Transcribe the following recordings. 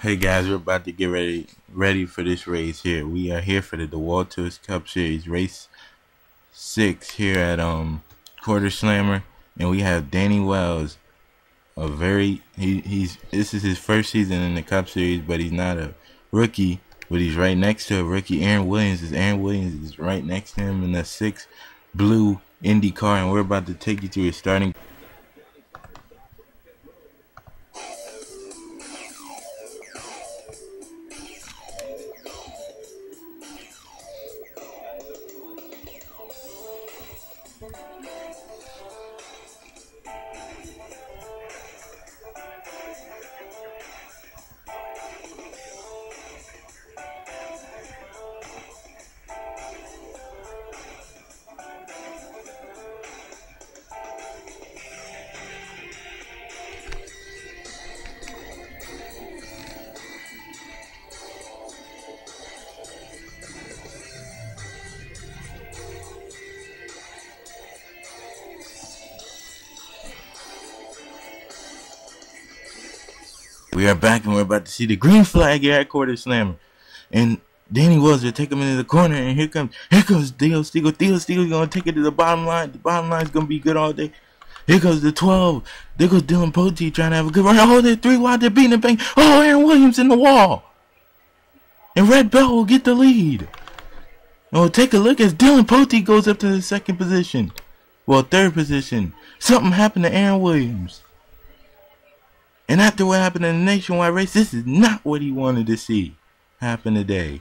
Hey guys, we're about to get ready for this race here. We are here for the Dewalt Cup Series race 6 here at quarterslammer, and we have Danny Wells. He's this is his first season in the Cup Series, but he's not a rookie. But he's right next to a rookie. Aaron Williams is right next to him in the 6 blue Indy car, and we're about to take you through his starting. We are back and we're about to see the green flag here at quarterslammer. And Danny Wells will take him into the corner, and here comes Theo Stiegel. Theo Stiegel's gonna take it to the bottom line. The bottom line's gonna be good all day. Here goes the 12. There goes Dylan Pote trying to have a good run. Oh, they're 3 wide, they're beating the bank. Oh, Aaron Williams in the wall. And Red Bell will get the lead. And we'll take a look as Dylan Pote goes up to the second position. Well, third position. Something happened to Aaron Williams. And after what happened in the nationwide race, this is not what he wanted to see happen today.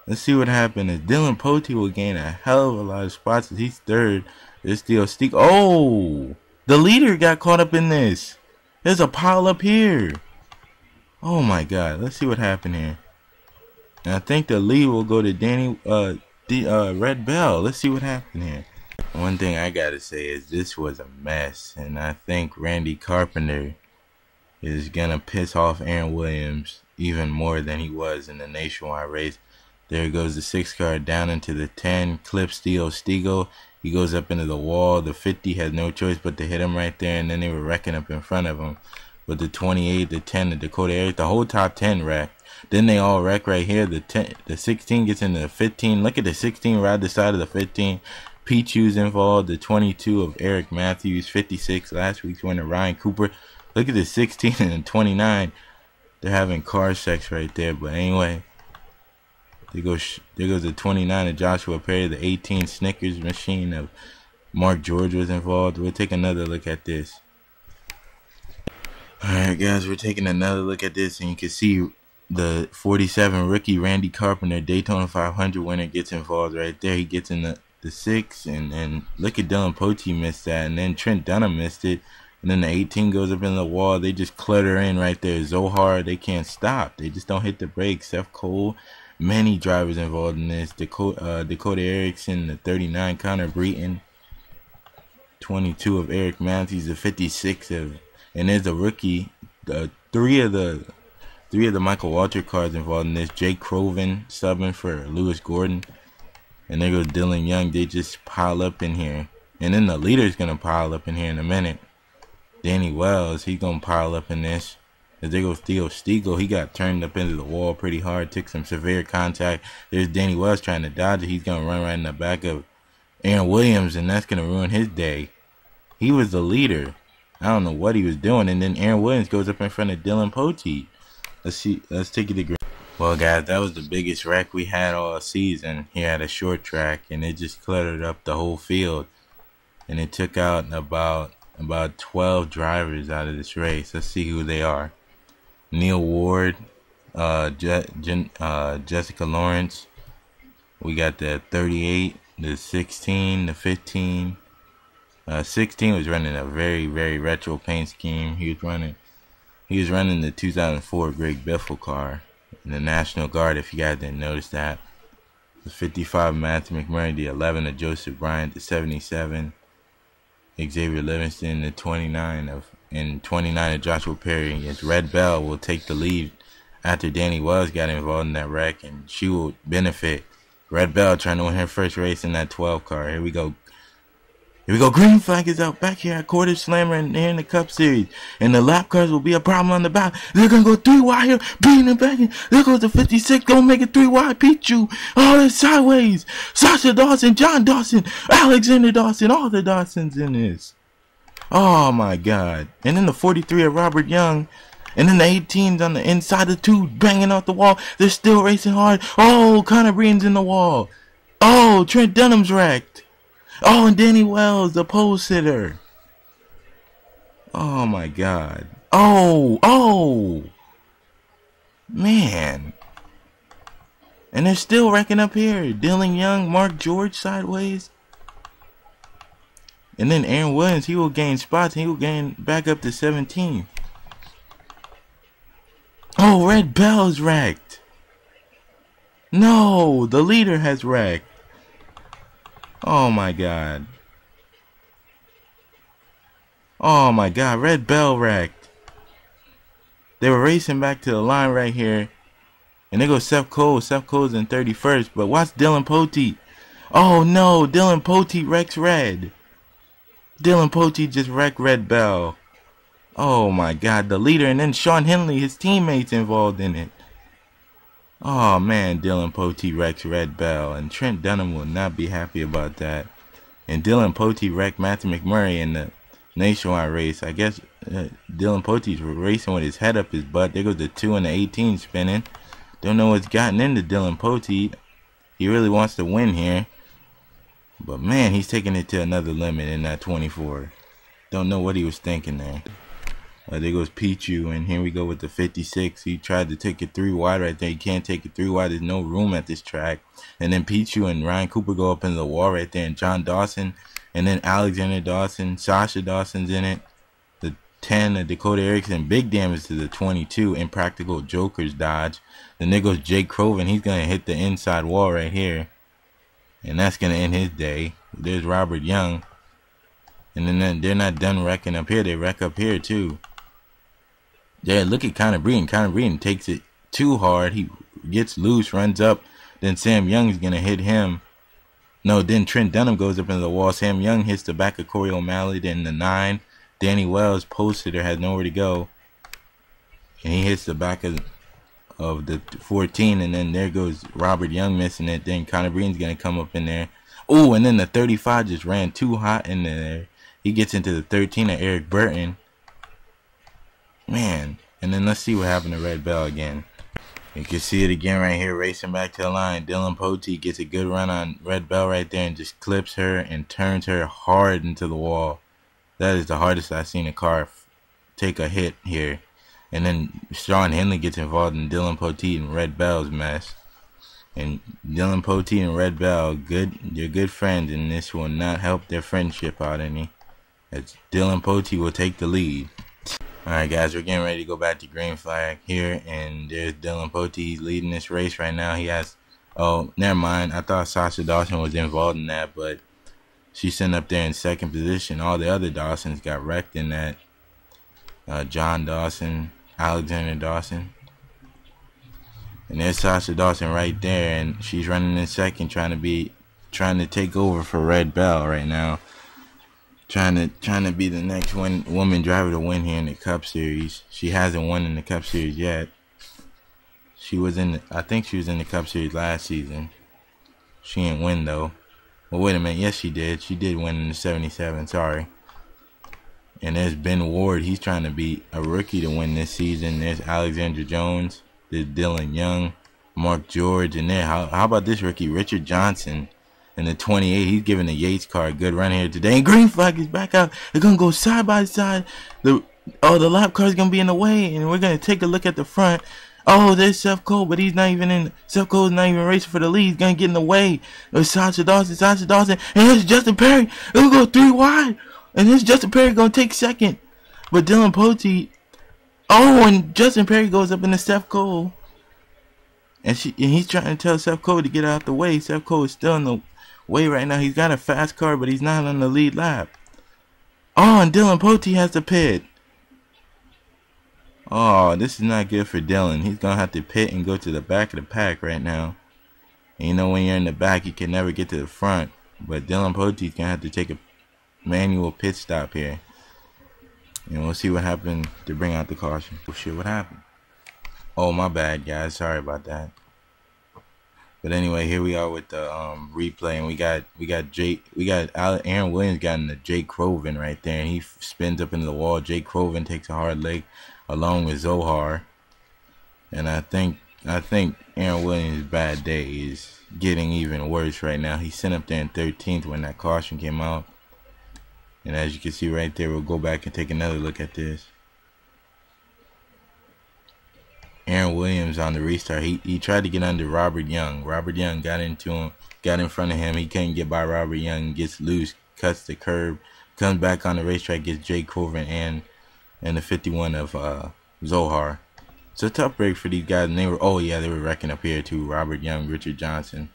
Let's see what happened. As Dylan Pote will gain a hell of a lot of spots as he's third. There's Theo Stiegel. Oh! The leader got caught up in this. There's a pile up here. Oh my god. Let's see what happened here. And I think the lead will go to Red Bell. Let's see what happened here. One thing I gotta say is this was a mess. And I think Randy Carpenter is gonna piss off Aaron Williams even more than he was in the nationwide race. There goes the 6 car down into the 10, clips Theo Stiegel. He goes up into the wall. The 50 had no choice but to hit him right there, and then they were wrecking up in front of him. But the 28, the 10, the Dakota Eric, the whole top 10 wrecked. Then they all wreck right here. The 16 gets into the 15. Look at the 16 ride the side of the 15. Pichu's involved. The 22 of Eric Matthews, 56 last week's winner Ryan Cooper. Look at the 16 and the 29. They're having car sex right there. But anyway, there goes the 29 of Joshua Perry. The 18 Snickers machine of Mark George was involved. We'll take another look at this. Alright guys, we're taking another look at this, and you can see the 47 rookie Randy Carpenter, Daytona 500 winner, gets involved right there. He gets in the 6, and look at Dylan Pote missed that, and then Trent Dunham missed it. And then the 18 goes up in the wall. They just clutter in right there. Zohar, they can't stop. They just don't hit the brakes. Seth Cole, many drivers involved in this. Dakota Erickson, the 39, Connor Breton, 22 of Eric Matthews, the 56 of, and there's a rookie. The three of the Michael Walter cars involved in this. Jake Croven subbing for Lewis Gordon, and there goes Dylan Young. They just pile up in here, and then the leader's gonna pile up in here in a minute. Danny Wells, he's gonna pile up in this. As there goes Theo Stiegel, he got turned up into the wall pretty hard, took some severe contact. There's Danny Wells trying to dodge it. He's gonna run right in the back of Aaron Williams, and that's gonna ruin his day. He was the leader. I don't know what he was doing, and then Aaron Williams goes up in front of Dylan Pote. Let's take it to green. Well guys, that was the biggest wreck we had all season here at a short track, and it just cluttered up the whole field, and it took out about 12 drivers out of this race. Let's see who they are. Neil Ward, Jessica Lawrence. We got the 38, the 16, the 15. 16 was running a very, very retro paint scheme. He was running the 2004 Greg Biffle car in the National Guard, if you guys didn't notice that. The 55 Matthew McMurray, the 11 of Joseph Bryant, the 77 Xavier Livingston, the 29 of Joshua Perry. Against Red Bell will take the lead after Danny Wells got involved in that wreck, and she will benefit. Red Bell trying to win her first race in that 12 car. Here we go. Here we go. Green flag is out back here at Quarter Slammer and here in the Cup Series. And the lap cars will be a problem on the back. They're going to go 3 wide here. Beating it back in. There goes the 56. Going to make it 3 wide. Pichu. Oh, it's sideways. Sasha Dawson. John Dawson. Alexander Dawson. All the Dawsons in this. Oh, my God. And then the 43 of Robert Young. And then the 18s on the inside of 2 banging off the wall. They're still racing hard. Oh, Connor Breen's in the wall. Oh, Trent Dunham's wrecked. Oh, and Danny Wells, the pole sitter. Oh, my God. Oh. Man. And they're still wrecking up here. Dylan Young, Mark George sideways. And then Aaron Williams, he will gain spots. He will gain back up to 17. Oh, Red Bell's wrecked. No, the leader has wrecked. Oh my God. Oh my God, Red Bell wrecked. They were racing back to the line right here. And there goes Seth Cole. Seth Cole's in 31st. But watch Dylan Poteet. Oh no, Dylan Poteet wrecks Red. Dylan Poteet just wrecked Red Bell. Oh my God, the leader. And then Sean Henley, his teammates involved in it. Oh man, Dylan Poteet wrecks Red Bell, and Trent Dunham will not be happy about that. And Dylan Poteet wrecked Matthew McMurray in the nationwide race. I guess Dylan Poteet's racing with his head up his butt. There goes the 2 and the 18 spinning. Don't know what's gotten into Dylan Poteet. He really wants to win here. But man, he's taking it to another limit in that 24. Don't know what he was thinking there. There goes Pichu, and here we go with the 56. He tried to take it 3 wide right there. He can't take it 3 wide. There's no room at this track. And then Pichu and Ryan Cooper go up into the wall right there. And John Dawson, and then Alexander Dawson. Sasha Dawson's in it. The 10 of Dakota Erickson. Big damage to the 22. Impractical Joker's dodge. Then there goes Jake Croven. He's going to hit the inside wall right here. And that's going to end his day. There's Robert Young. And then they're not done wrecking up here. They wreck up here too. Yeah, look at Connor Breen. Connor Breen takes it too hard. He gets loose, runs up. Then Sam Young's going to hit him. No, then Trent Dunham goes up into the wall. Sam Young hits the back of Corey O'Malley. Then the 9. Danny Wells, post hitter, has nowhere to go. And he hits the back of the 14. And then there goes Robert Young missing it. Then Connor Breen's going to come up in there. Oh, and then the 35 just ran too hot in there. He gets into the 13 of Eric Burton. Man, and then let's see what happened to Red Bell again. You can see it again right here, racing back to the line. Dylan Poteet gets a good run on Red Bell right there and just clips her and turns her hard into the wall. That is the hardest I've seen a car take a hit here. And then Sean Henley gets involved in Dylan Poteet and Red Bell's mess. And Dylan Poteet and Red Bell, they're good friends, and this will not help their friendship out any. As Dylan Poteet will take the lead. Alright guys, we're getting ready to go back to green flag here, and there's Dylan Poteet. He's leading this race right now. He has, oh, never mind. I thought Sasha Dawson was involved in that, but she's sitting up there in 2nd position. All the other Dawsons got wrecked in that. John Dawson, Alexander Dawson. And there's Sasha Dawson right there, and she's running in 2nd, trying to take over for Red Bell right now. Trying to be the next woman driver to win here in the Cup Series. She hasn't won in the Cup Series yet. I think she was in the Cup Series last season. She didn't win though. Well, wait a minute. Yes, she did. She did win in the 77. Sorry. And there's Ben Ward. He's trying to be a rookie to win this season. There's Alexander Jones. There's Dylan Young, Mark George, and there. How about this rookie, Richard Johnson? In the 28, he's giving the Yates car a good run here today. And green flag is back out. They're going to go side by side. The lap car is going to be in the way. And we're going to take a look at the front. Oh, there's Seth Cole, but he's not even in. Seth Cole's not even racing for the lead. He's going to get in the way. There's Sasha Dawson. And there's Justin Perry. It'll go 3 wide. And there's Justin Perry going to take 2nd. But Dylan Poteet. Oh, and Justin Perry goes up into Seth Cole. And he's trying to tell Seth Cole to get out the way. Seth Cole is still in the way right now. He's got a fast car, but he's not on the lead lap. Oh, and Dylan Poteet has to pit. Oh, this is not good for Dylan. He's going to have to pit and go to the back of the pack right now. And you know when you're in the back, you can never get to the front. But Dylan Poteet's going to have to take a manual pit stop here. And we'll see what happened to bring out the caution. Oh shit, what happened? Oh, my bad, guys. Sorry about that. But anyway, here we are with the replay, and we got Aaron Williams got into Jake Croven right there, and he spins up into the wall. Jake Croven takes a hard leg along with Zohar, and I think Aaron Williams' bad day is getting even worse right now. He sent up there in 13th when that caution came out, and as you can see right there, we'll go back and take another look at this. Aaron Williams on the restart. He tried to get under Robert Young. Robert Young got into him, got in front of him. He couldn't get by Robert Young. Gets loose, cuts the curb, comes back on the racetrack, gets Jake Croven and the 51 of Zohar. It's a tough break for these guys. And they were wrecking up here too. Robert Young, Richard Johnson.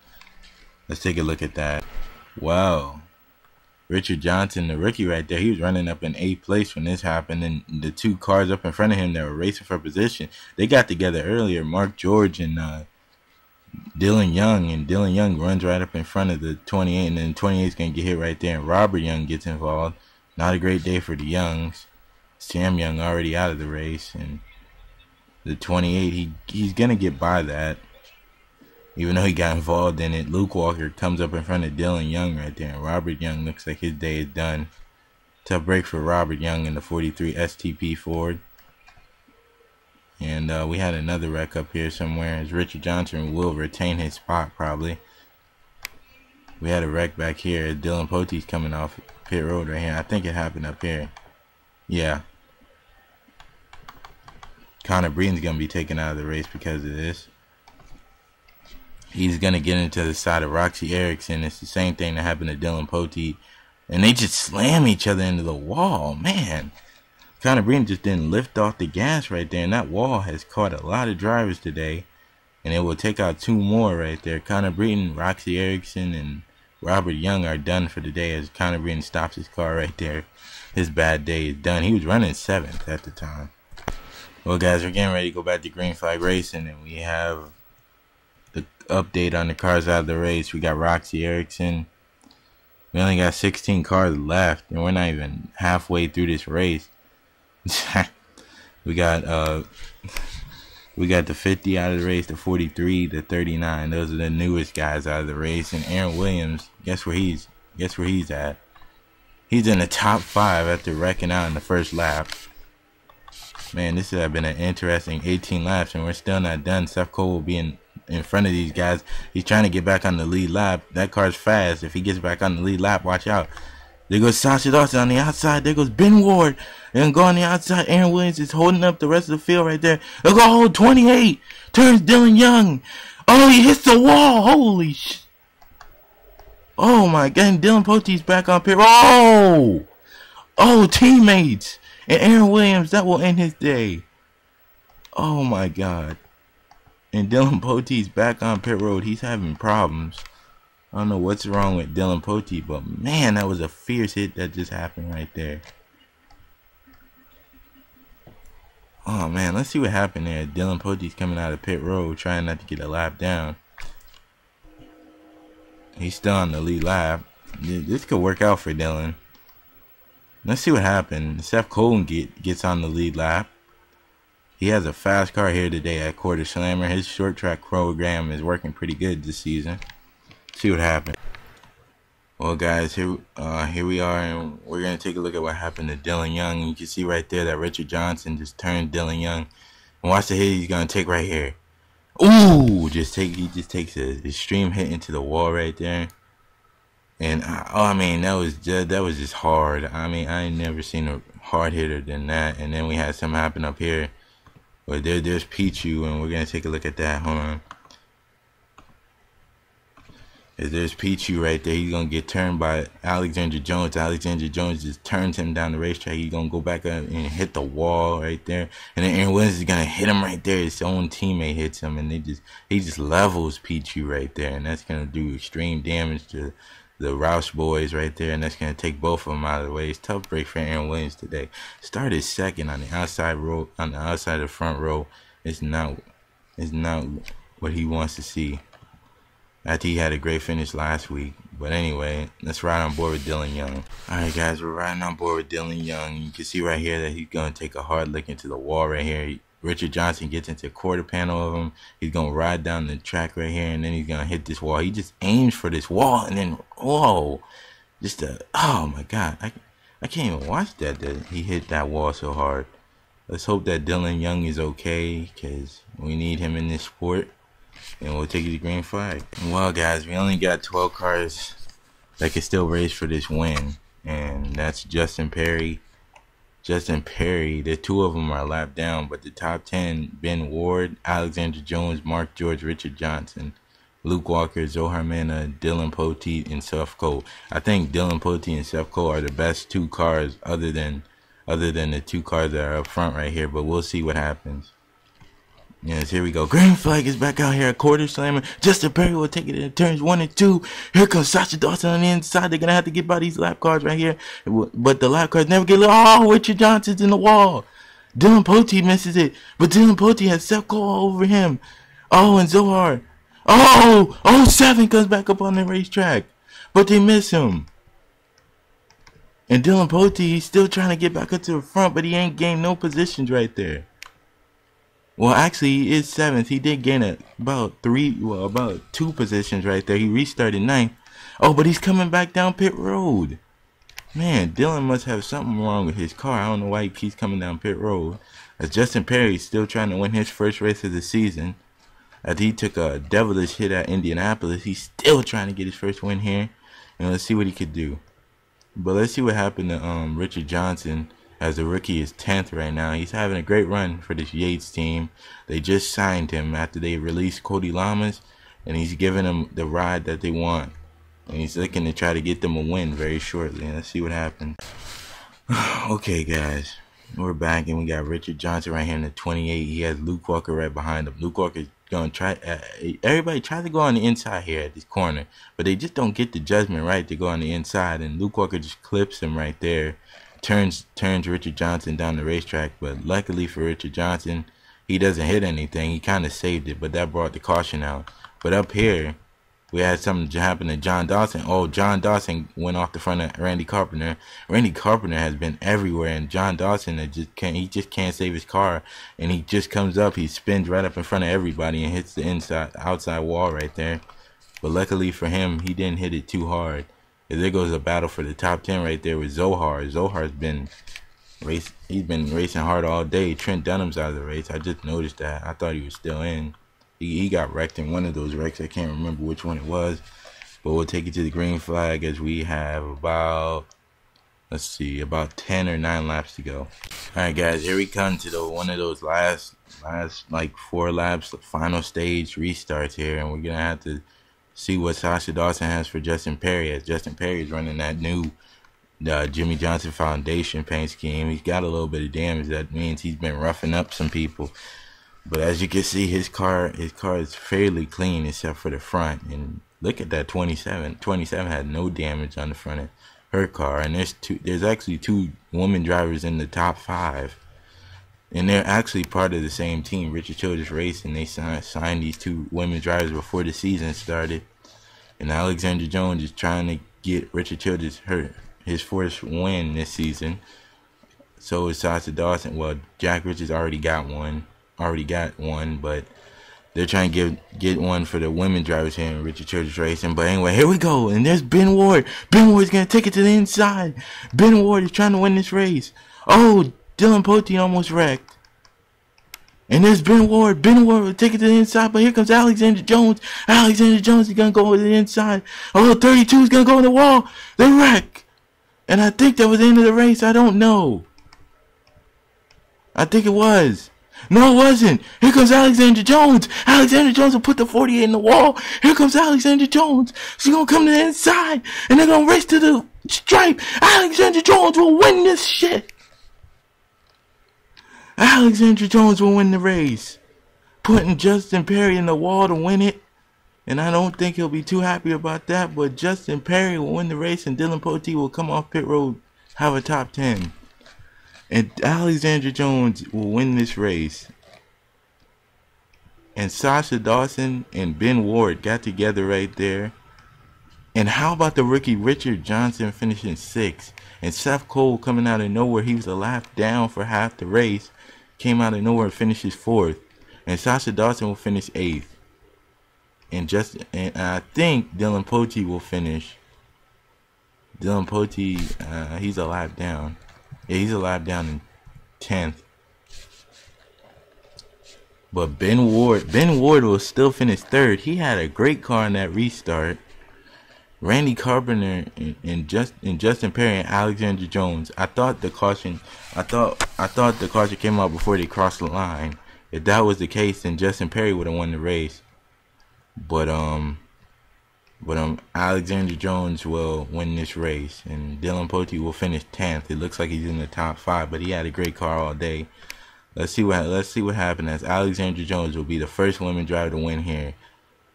Let's take a look at that. Wow. Richard Johnson, the rookie right there, he was running up in 8th place when this happened, and the two cars up in front of him that were racing for position, they got together earlier. Mark George and Dylan Young, and Dylan Young runs right up in front of the 28, and then the 28 is going to get hit right there, and Robert Young gets involved. Not a great day for the Youngs. Sam Young already out of the race, and the 28, he's going to get by that. Even though he got involved in it, Luke Walker comes up in front of Dylan Young right there. And Robert Young looks like his day is done. Tough break for Robert Young in the 43 STP Ford. And we had another wreck up here somewhere, as Richard Johnson will retain his spot probably. We had a wreck back here as Dylan Potte's coming off pit road right here. I think it happened up here. Yeah. Connor Breeden's going to be taken out of the race because of this. He's going to get into the side of Roxy Erickson. It's the same thing that happened to Dylan Pote. And they just slam each other into the wall. Man. Connor Breeden just didn't lift off the gas right there. And that wall has caught a lot of drivers today. And it will take out 2 more right there. Connor Breeden, Roxy Erickson, and Robert Young are done for the day as Connor Breeden stops his car right there. His bad day is done. He was running 7th at the time. Well, guys, we're getting ready to go back to green flag racing. And we have the update on the cars out of the race. We got Roxy Erickson. We only got 16 cars left, and we're not even halfway through this race. we got the 50 out of the race, the 43, the 39. Those are the newest guys out of the race. And Aaron Williams, guess where he's at? He's in the top 5 after wrecking out in the first lap. Man, this has been an interesting 18 laps, and we're still not done. Seth Cole will be in front of these guys. He's trying to get back on the lead lap. That car's fast. If he gets back on the lead lap, watch out. There goes Sasha Dawson on the outside. There goes Ben Ward. And go on the outside. Aaron Williams is holding up the rest of the field right there. They'll go hold 28. Turns Dylan Young. Oh, he hits the wall. Holy shit. Oh my God. And Dylan Potte's back on pit. Oh! Oh, teammates. And Aaron Williams, that will end his day. Oh my God. And Dylan Potte's back on pit road. He's having problems. I don't know what's wrong with Dylan Pote, but man, that was a fierce hit that just happened right there. Oh man, let's see what happened there. Dylan Pote's coming out of pit road, trying not to get a lap down. He's still on the lead lap. This could work out for Dylan. Let's see what happened. Seth Colton gets on the lead lap. He has a fast car here today at quarterslammer. His short track program is working pretty good this season. See what happened. Well, guys, here we are, and we're gonna take a look at what happened to Dylan Young. You can see right there that Richard Johnson just turned Dylan Young, and watch the hit he's gonna take right here. Ooh, he just takes an extreme hit into the wall right there. And I mean, that was just hard. I mean, I ain't never seen a hard hitter than that. And then we had something happen up here. But there's Pichu, and we're gonna take a look at that. Hold on. There's Pichu right there. He's gonna get turned by Alexander Jones. Alexander Jones just turns him down the racetrack. He's gonna go back up and hit the wall right there. And then Aaron Williams is gonna hit him right there. His own teammate hits him, and he just levels Pichu right there, and that's gonna do extreme damage to the Roush boys right there, and that's going to take both of them out of the way. It's a tough break for Aaron Williams today. Started second on the outside row, on the outside of the front row. It's not what he wants to see. After he had a great finish last week, But anyway, let's ride on board with Dylan Young. Alright guys, we're riding on board with Dylan Young. You can see right here that he's going to take a hard look into the wall right here. Richard Johnson gets into a quarter panel of him. He's going to ride down the track right here, and then he's going to hit this wall. He just aims for this wall, and then, whoa. Oh my God. I can't even watch that he hit that wall so hard. Let's hope that Dylan Young is okay, because we need him in this sport. And we'll take you to green flag. Well guys, we only got 12 cars that can still race for this win. And that's Justin Perry. The two of them are lapped down, but the top 10, Ben Ward, Alexander Jones, Mark George, Richard Johnson, Luke Walker, Zohar Mena, Dylan Poteet, and Seth Cole. I think Dylan Poteet and Seth Cole are the best two cars other than the two cars that are up front right here, but we'll see what happens. Yes, here we go. Green flag is back out here at quarter slammer. Justin Perry will take it in turns 1 and 2. Here comes Sasha Dawson on the inside. They're going to have to get by these lap cars right here. But the lap cars never get... Oh, Richard Johnson's in the wall. Dylan Poteet misses it. But Dylan Poteet has Seth Cole over him. Oh, and Zohar. Oh, 7 comes back up on the racetrack. But they miss him. And Dylan Poteet, he's still trying to get back up to the front, but he ain't gained no positions right there. Well, actually, he is 7th. He did gain about 2 positions right there. He restarted 9th. Oh, but he's coming back down pit road. Man, Dylan must have something wrong with his car. I don't know why he keeps coming down pit road. As Justin Perry is still trying to win his first race of the season. After he took a devilish hit at Indianapolis, he's still trying to get his first win here. And let's see what he could do. But let's see what happened to Richard Johnson. As a rookie is 10th right now. He's having a great run for this Yates team. They just signed him after they released Cody Lamas, and he's giving them the ride that they want. And he's looking to try to get them a win very shortly. Let's see what happens. Okay, guys. We're back, and we got Richard Johnson right here in the 28. He has Luke Walker right behind him. Luke Walker's going to try... everybody tries to go on the inside here at this corner, but they just don't get the judgment right to go on the inside, and Luke Walker just clips him right there. Turns Richard Johnson down the racetrack, but luckily for Richard Johnson, he doesn't hit anything. He kind of saved it, but that brought the caution out. But up here, we had something happen to John Dawson. Oh, John Dawson went off the front of Randy Carpenter. Randy Carpenter has been everywhere, and John Dawson he just can't save his car, and he just comes up, he spins right up in front of everybody and hits the outside wall right there. But luckily for him, he didn't hit it too hard. There goes a battle for the top 10 right there with Zohar. Zohar's been racing hard all day. Trent Dunham's out of the race. I just noticed that. I thought he was still in. He got wrecked in one of those wrecks. I can't remember which one it was. But we'll take it to the green flag as we have about 10 or 9 laps to go. Alright guys, here we come to one of those last like 4 laps, the final stage restarts here, and we're gonna have to see what Sasha Dawson has for Justin Perry, as Justin Perry is running that new Jimmy Johnson Foundation paint scheme. He's got a little bit of damage. That means he's been roughing up some people. But as you can see, his car is fairly clean except for the front. And look at that 27. 27 had no damage on the front of her car. And there's actually 2 women drivers in the top 5. And they're actually part of the same team, Richard Childress Racing. They signed these 2 women drivers before the season started. And Alexander Jones is trying to get Richard Childress his first win this season. So is Sasha Dawson. Well, Jack Richards already got one, but they're trying to get one for the women drivers here in Richard Childress Racing. But anyway, here we go. And there's Ben Ward. Ben Ward's going to take it to the inside. Ben Ward is trying to win this race. Oh, Dylan Poteet almost wrecked. And there's Ben Ward. Ben Ward will take it to the inside, but here comes Alexander Jones. Alexander Jones is going to go to the inside. Oh, 32 is going to go in the wall. They wreck. And I think that was the end of the race. I don't know. I think it was. No, it wasn't. Here comes Alexander Jones. Alexander Jones will put the 48 in the wall. Here comes Alexander Jones. She's going to come to the inside, and they're going to race to the stripe. Alexander Jones will win this shit. Alexander Jones will win the race, putting Justin Perry in the wall to win it. And I don't think he'll be too happy about that, but Justin Perry will win the race, and Dylan Poteet will come off pit road, have a top 10. And Alexander Jones will win this race. And Sasha Dawson and Ben Ward got together right there. And how about the rookie Richard Johnson finishing 6th? And Seth Cole coming out of nowhere. He was a lap down for half the race. Came out of nowhere and finishes 4th. And Sasha Dawson will finish 8th. And I think Dylan Pote will finish. Dylan Pote, he's a lap down. Yeah, he's a lap down in 10th. But Ben Ward will still finish 3rd. He had a great car in that restart. Randy Carpenter and Justin Perry and Alexander Jones. I thought the caution came out before they crossed the line. If that was the case, then Justin Perry would have won the race. But Alexander Jones will win this race, and Dylan Pote will finish 10th. It looks like he's in the top 5, but he had a great car all day. Let's see what happens. As Alexander Jones will be the first women driver to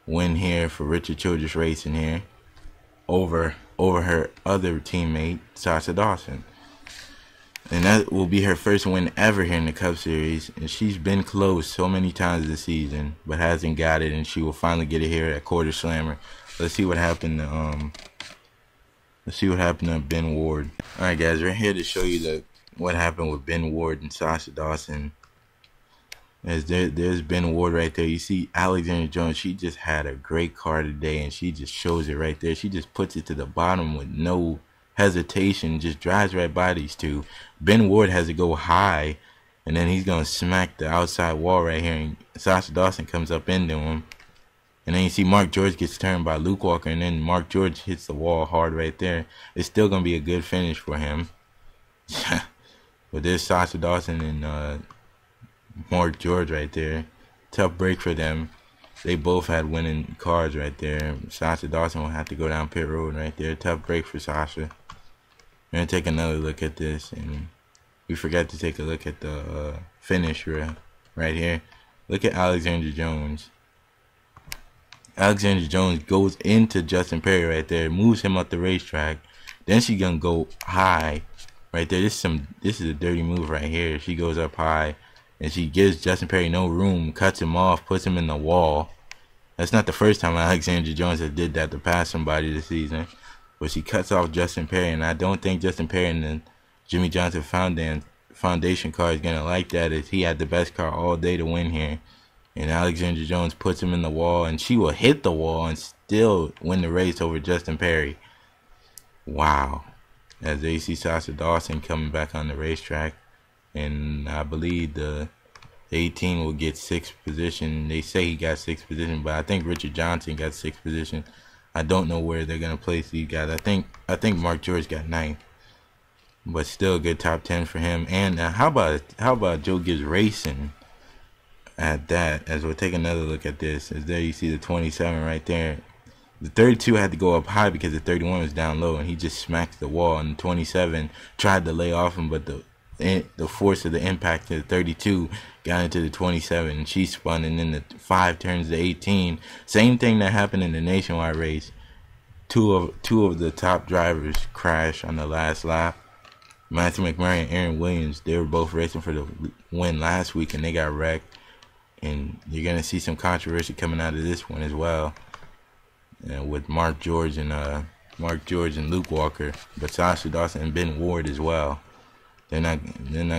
win here for Richard Childress Racing here, over her other teammate Sasha Dawson. And that will be her first win ever here in the Cup Series. And she's been close so many times this season, but hasn't got it. And she will finally get it here at quarterslammer. Let's see what happened to Ben Ward. All right, guys, we're here to show you what happened with Ben Ward and Sasha Dawson. As there's Ben Ward right there. You see Alexander Jones. She just had a great car today, and she just shows it right there. She just puts it to the bottom with no hesitation, just drives right by these two. Ben Ward has to go high, and then he's gonna smack the outside wall right here, and Sasha Dawson comes up into him. And then you see Mark George gets turned by Luke Walker, and then Mark George hits the wall hard right there. It's still gonna be a good finish for him. But there's Sasha Dawson and Mark George right there. Tough break for them. They both had winning cars right there. Sasha Dawson will have to go down pit road right there. Tough break for Sasha. We're going to take another look at this. And we forgot to take a look at the finish right here. Look at Alexander Jones. Alexander Jones goes into Justin Perry right there. Moves him up the racetrack. Then she's going to go high right there. This is a dirty move right here. She goes up high. And she gives Justin Perry no room, cuts him off, puts him in the wall. That's not the first time Alexander Jones has did that to pass somebody this season. But she cuts off Justin Perry, and I don't think Justin Perry and the Jimmy Johnson Foundation car is going to like that, as he had the best car all day to win here. And Alexander Jones puts him in the wall, and she will hit the wall and still win the race over Justin Perry. Wow. As they see Sasha Dawson coming back on the racetrack. And I believe the 18 will get 6th position. They say he got 6th position, but I think Richard Johnson got 6th position. I don't know where they're gonna place these guys. I think Mark George got 9th, but still a good top 10 for him. And how about Joe Gibbs Racing at that? As we'll take another look at this. As there you see the 27 right there. The 32 had to go up high because the 31 was down low, and he just smacked the wall. And the 27 tried to lay off him, but the force of the impact to the 32 got into the 27, and she spun, and then the 5 turns to 18. Same thing that happened in the nationwide race. Two of the top drivers crashed on the last lap. Matthew McMurray and Aaron Williams, they were both racing for the win last week, and they got wrecked. And you're gonna see some controversy coming out of this one as well, with Mark George and Luke Walker, but Sasha Dawson and Ben Ward as well. They're not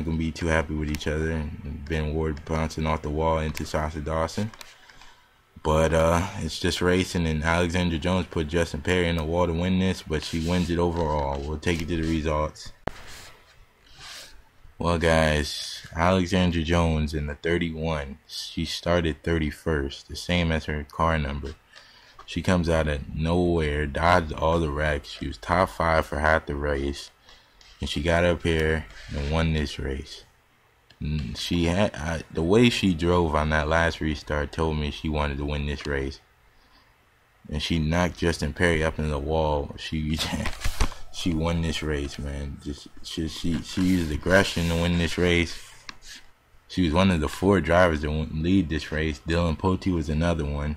gonna be too happy with each other. And Ben Ward bouncing off the wall into Sasha Dawson. But it's just racing, and Alexander Jones put Justin Perry in the wall to win this, but she wins it overall. We'll take you to the results. Well, guys, Alexander Jones in the 31. She started 31st, the same as her car number. She comes out of nowhere, dodged all the wrecks. She was top 5 for half the race. And she got up here and won this race. And she had the way she drove on that last restart told me she wanted to win this race. And she knocked Justin Perry up in the wall. She won this race, man. She used aggression to win this race. She was one of the 4 drivers that lead this race. Dylan Pote was another one.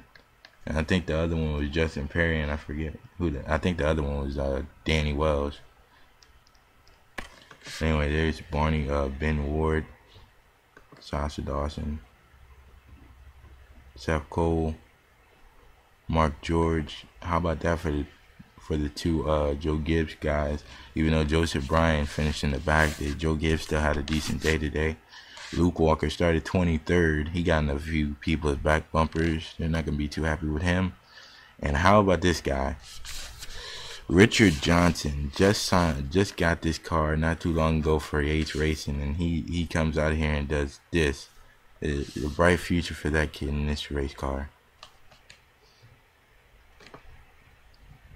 And I think the other one was Justin Perry, and I forget who. I think the other one was Danny Wells. Anyway, there's Ben Ward, Sasha Dawson, Seth Cole, Mark George. How about that for the two Joe Gibbs guys. Even though Joseph Bryan finished in the back, Joe Gibbs still had a decent day today. Luke Walker started 23rd. He got in a few people's back bumpers. They're not going to be too happy with him. And how about this guy? Richard Johnson just got this car not too long ago for Yates Racing, and he comes out here and does this. A bright future for that kid in this race car.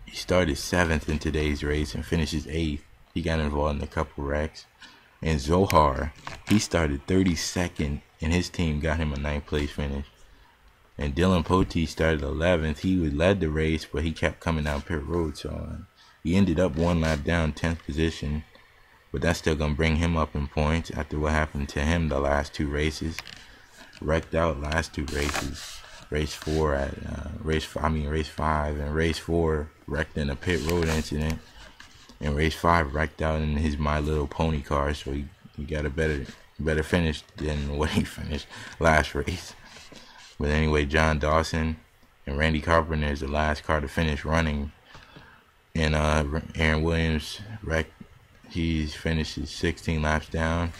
He started 7th in today's race and finishes 8th. He got involved in a couple wrecks. And Zohar, he started 32nd, and his team got him a 9th place finish. And Dylan Poteet started 11th. He led the race, but he kept coming down pit road, so he ended up 1 lap down, 10th position. But that's still gonna bring him up in points after what happened to him the last 2 races. Wrecked out last 2 races. Race 4 at race 5, and race 4 wrecked in a pit road incident. And race 5 wrecked out in his My Little Pony car, so he got a better finish than what he finished last race. But anyway, John Dawson and Randy Carpenter is the last car to finish running. And Aaron Williams wrecked. He finishes 16 laps down.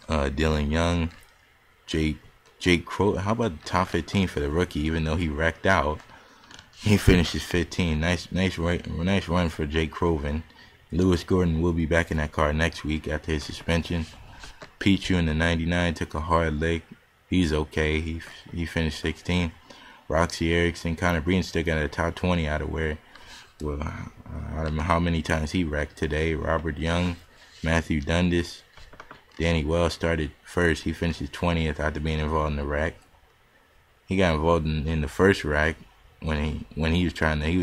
Dylan Young, Jake Crow. How about the top 15 for the rookie? Even though he wrecked out, he finishes 15. Nice run for Jake Croven. Lewis Gordon will be back in that car next week after his suspension. Pichu in the 99 took a hard lick. He's okay. He finished 16. Roxy Erickson, Connor Breen still got a top 20 out of where. Well, I don't know how many times he wrecked today. Robert Young, Matthew Dundas, Danny Wells started first. He finishes 20th after being involved in the wreck. He got involved in the first wreck when he was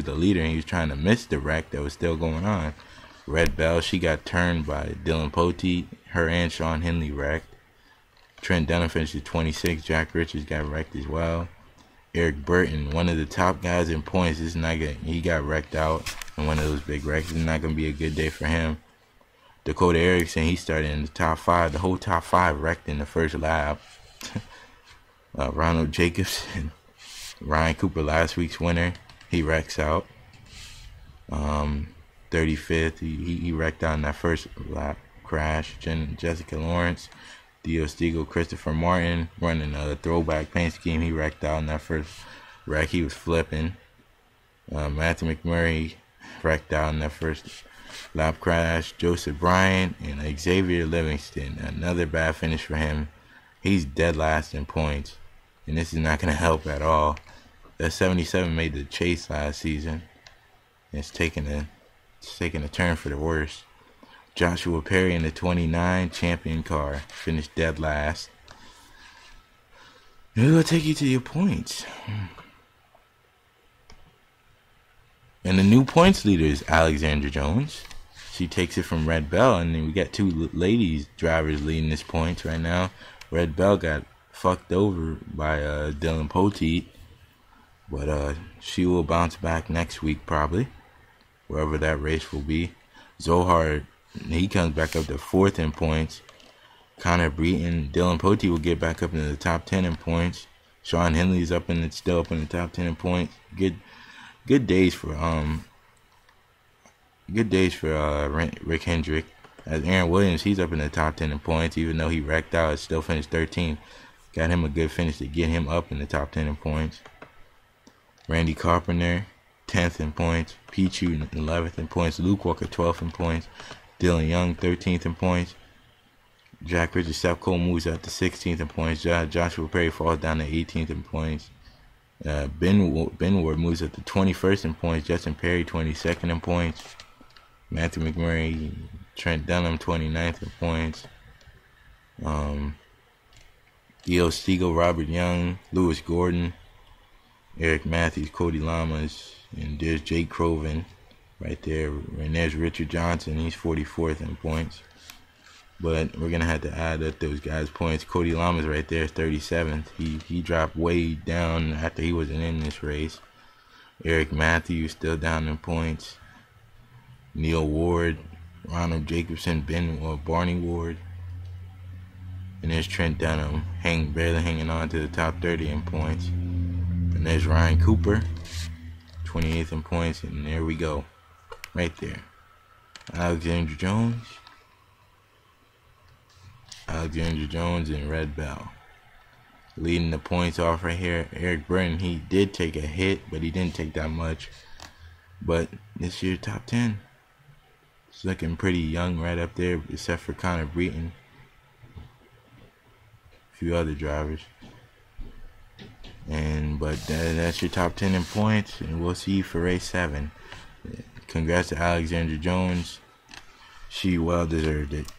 the leader and he was trying to miss the wreck that was still going on. Red Bell, she got turned by Dylan Poteet. Her and Sean Henley wrecked. Trent Dunham finished at 26. Jack Richards got wrecked as well. Eric Burton, one of the top guys in points, he got wrecked out in one of those big wrecks. It's not going to be a good day for him. Dakota Erickson, he started in the top 5. The whole top 5 wrecked in the first lap. Ronald Jacobson, Ryan Cooper, last week's winner, he wrecks out. 35th, he wrecked out in that first lap crash. Jessica Lawrence, Theo Stiegel, Christopher Martin, running a throwback paint scheme. He wrecked out in that first wreck. He was flipping. Matthew McMurray wrecked out in that first lap crash. Joseph Bryan and Xavier Livingston, another bad finish for him. He's dead last in points, and this is not going to help at all. That 77 made the chase last season. It's taking a turn for the worse. Joshua Perry in the 29 champion car finished dead last. It will take you to your points. And the new points leader is Alexandra Jones. She takes it from Red Bell, and then we got 2 ladies drivers leading this points right now. Red Bell got fucked over by Dylan Poteet, but she will bounce back next week probably, wherever that race will be. Zohar, he comes back up to 4th in points. Connor Breton, Dylan Poteet will get back up into the top 10 in points. Sean Henley's still up in the top 10 in points. Good days for Rick Hendrick. As Aaron Williams, he's up in the top 10 in points, even though he wrecked out, still finished 13th. Got him a good finish to get him up in the top 10 in points. Randy Carpenter, 10th in points. Pichu, 11th in points. Luke Walker, 12th in points. Dylan Young, 13th in points. Jack Richards, Seth Cole moves up to 16th in points. Joshua Perry falls down to 18th in points. Ben Ward moves up to 21st in points. Justin Perry, 22nd in points. Matthew McMurray, Trent Dunham, 29th in points. Theo Stiegel, Robert Young, Lewis Gordon, Eric Matthews, Cody Lamas, and there's Jake Croven right there. And there's Richard Johnson. He's 44th in points. But we're going to have to add up those guys' points. Cody Lamas right there is 37th. He dropped way down after he wasn't in this race. Eric Matthews still down in points. Neil Ward, Ronald Jacobson, Barney Ward. And there's Trent Dunham, barely hanging on to the top 30 in points. And there's Ryan Cooper, 28th in points, and there we go. Right there. Alexander Jones. Alexander Jones and Red Bell. Leading the points off right here. Eric Burton, he did take a hit, but he didn't take that much. But this year, top 10. It's looking pretty young right up there, except for Connor Breton. A few other drivers. But that's your top 10 in points, and we'll see you for race 7. Congrats to Alexander Jones. She well deserved it.